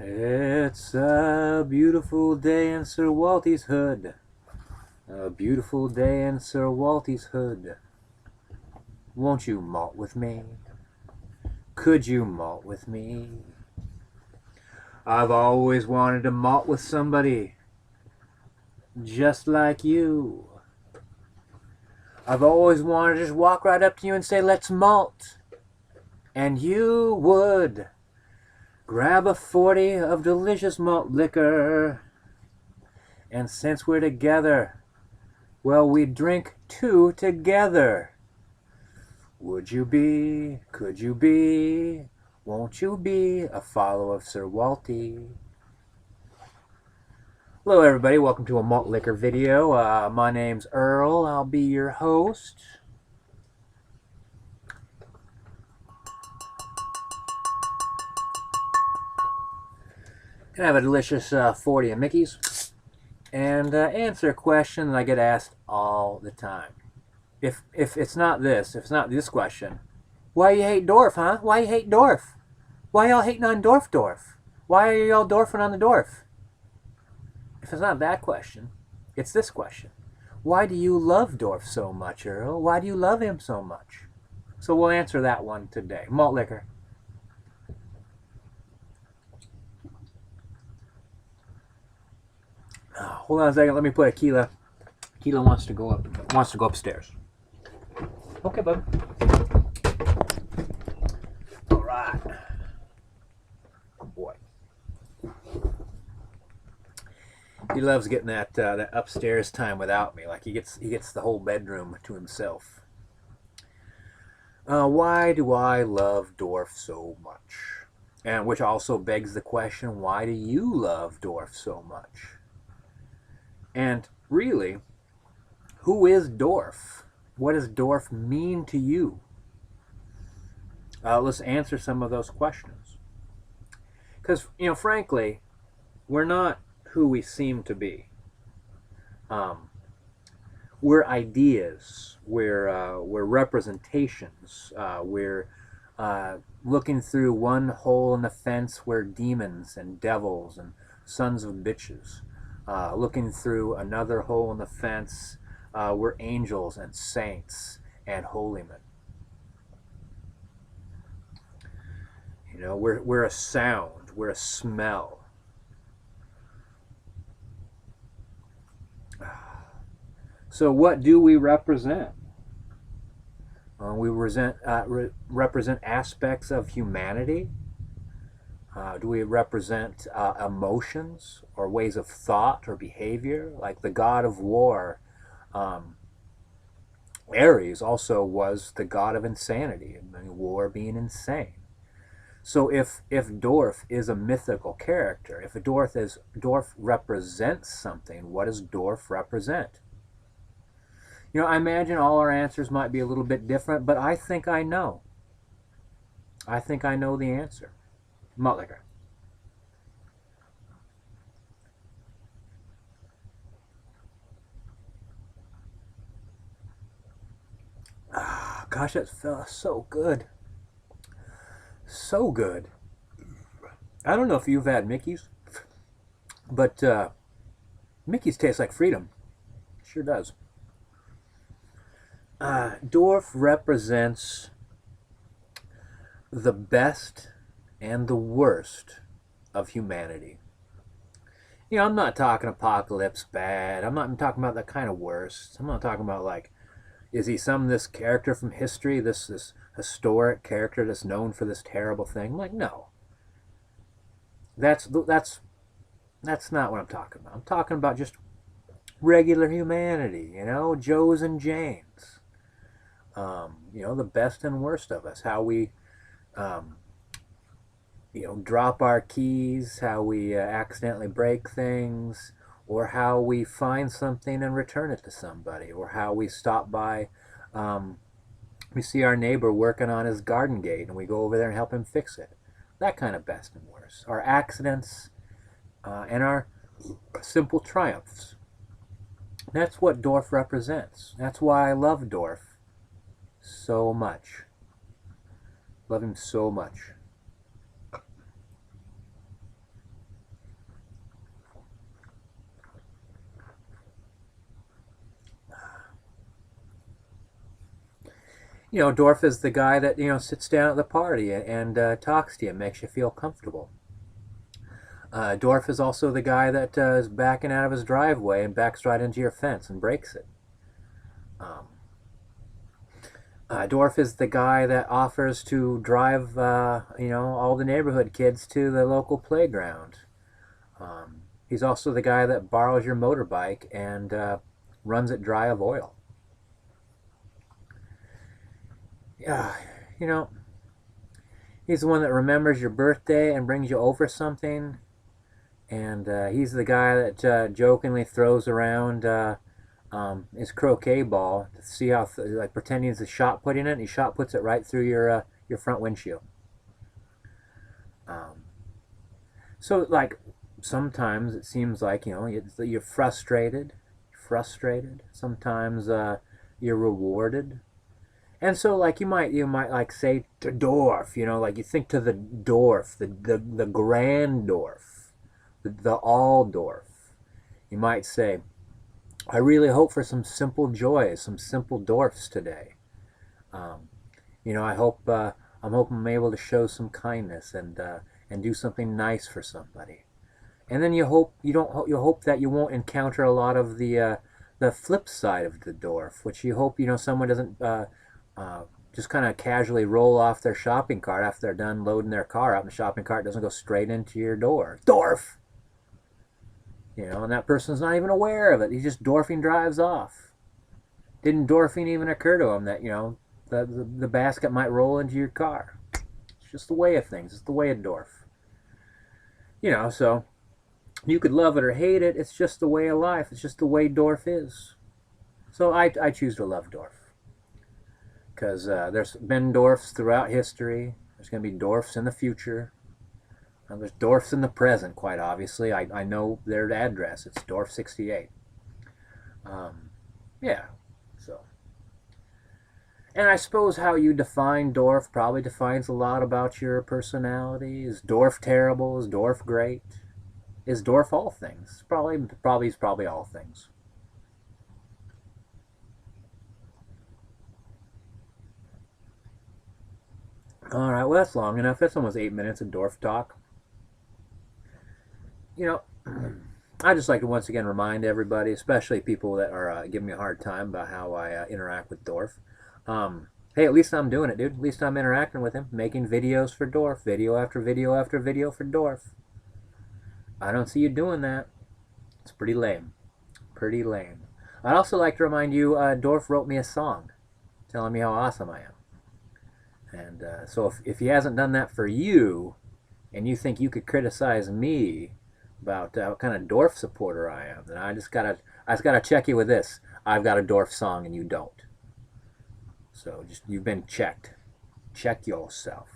It's a beautiful day in Sir Walty's hood. A beautiful day in Sir Walty's hood. Won't you malt with me? Could you malt with me? I've always wanted to malt with somebody just like you. I've always wanted to just walk right up to you and say, let's malt. And you would grab a 40 of delicious malt liquor. And since we're together, well, we drink two together. Would you be, could you be, won't you be a follower of Sir Walty? Hello everybody, welcome to a malt liquor video. My name's Earl, I'll be your host. Can I have a delicious 40 of Mickey's? And answer a question that I get asked all the time. If it's not this question, why you hate Dorf, huh? Why you hate Dorf? Why y'all hating on Dorf? Why are y'all Dorfing on the Dorf? If it's not that question, it's this question. Why do you love Dorf so much, Earl? Why do you love him so much? So we'll answer that one today. Malt liquor. Hold on a second. Let me put a Keela. Keela wants to go upstairs. Okay, bud. All right. Oh boy. He loves getting that upstairs time without me. Like he gets the whole bedroom to himself. Why do I love Dorf so much? And which also begs the question, why do you love Dorf so much? And really, who is Dorf? What does Dorf mean to you? Let's answer some of those questions. Because, frankly, we're not who we seem to be. We're ideas. We're representations. We're looking through one hole in the fence. We're demons and devils and sons of bitches. Looking through another hole in the fence, we're angels and saints and holy men. We're a sound, we're a smell. So what do we represent? We represent aspects of humanity. Do we represent emotions or ways of thought or behavior? Like the god of war, Ares also was the god of insanity, war being insane. So if Dorf is a mythical character, if Dorf represents something, what does Dorf represent? I imagine all our answers might be a little bit different, but I think I know. I think I know the answer. Malt liquor. Gosh, that felt so good. So good. I don't know if you've had Mickey's, but Mickey's tastes like freedom. Sure does. Dorf represents the best and the worst of humanity. I'm not talking apocalypse bad. I'm not talking about that kind of worst. I'm not talking about like, is he this character from history, this historic character that's known for this terrible thing? I'm like, no. That's not what I'm talking about. I'm talking about just regular humanity, Joes and Janes. The best and worst of us. How we drop our keys, how we accidentally break things, or how we find something and return it to somebody, or how we stop by, we see our neighbor working on his garden gate and we go over there and help him fix it. That kind of best and worst. Our accidents and our simple triumphs. That's what Dorf represents. That's why I love Dorf so much. Love him so much. You know, Dorf is the guy that, you know, sits down at the party and talks to you, makes you feel comfortable. Dorf is also the guy that is backing out of his driveway and backs right into your fence and breaks it. Um, Dorf is the guy that offers to drive, you know, all the neighborhood kids to the local playground. He's also the guy that borrows your motorbike and runs it dry of oil. Yeah, you know, he's the one that remembers your birthday and brings you over something. And he's the guy that jokingly throws around his croquet ball to see how, like pretending it's a shot put in it, and he shot puts it right through your front windshield. Um, so like sometimes it seems like, you know, you're frustrated. Sometimes you're rewarded. And so, like you might like say to Dorf, you know, like you think to the Dorf, the grand Dorf, the all Dorf. You might say, I really hope for some simple joys, some simple Dorfs today. Um, you know, I'm hoping I'm able to show some kindness and do something nice for somebody. And then you hope that you won't encounter a lot of the flip side of the Dorf, which you hope, you know, someone doesn't uh, just kind of casually roll off their shopping cart after they're done loading their car up, and the shopping cart doesn't go straight into your door. Dorf! You know, and that person's not even aware of it. He just Dorfing drives off. Didn't Dorfing even occur to him that, you know, the basket might roll into your car? It's just the way of things. It's the way of Dorf. You know, so you could love it or hate it. It's just the way of life. It's just the way Dorf is. So I choose to love Dorf. Because there's been Dorfs throughout history. There's going to be Dorfs in the future. There's Dorfs in the present, quite obviously. I know their address. It's Dorf 68. Yeah, so. And I suppose how you define Dorf probably defines a lot about your personality. Is Dorf terrible? Is Dorf great? Is Dorf all things? Probably all things. All right, well, that's long enough. That's almost 8 minutes of Dorf talk. You know, I just like to once again remind everybody, especially people that are giving me a hard time about how I interact with Dorf. Hey, at least I'm doing it, dude. At least I'm interacting with him, making videos for Dorf, video after video after video for Dorf. I don't see you doing that. It's pretty lame. Pretty lame. I'd also like to remind you, Dorf wrote me a song telling me how awesome I am. And so if he hasn't done that for you, and you think you could criticize me about what kind of Dorf supporter I am, then I just gotta check you with this. I've got a Dorf song and you don't. So just you've been checked. Check yourself.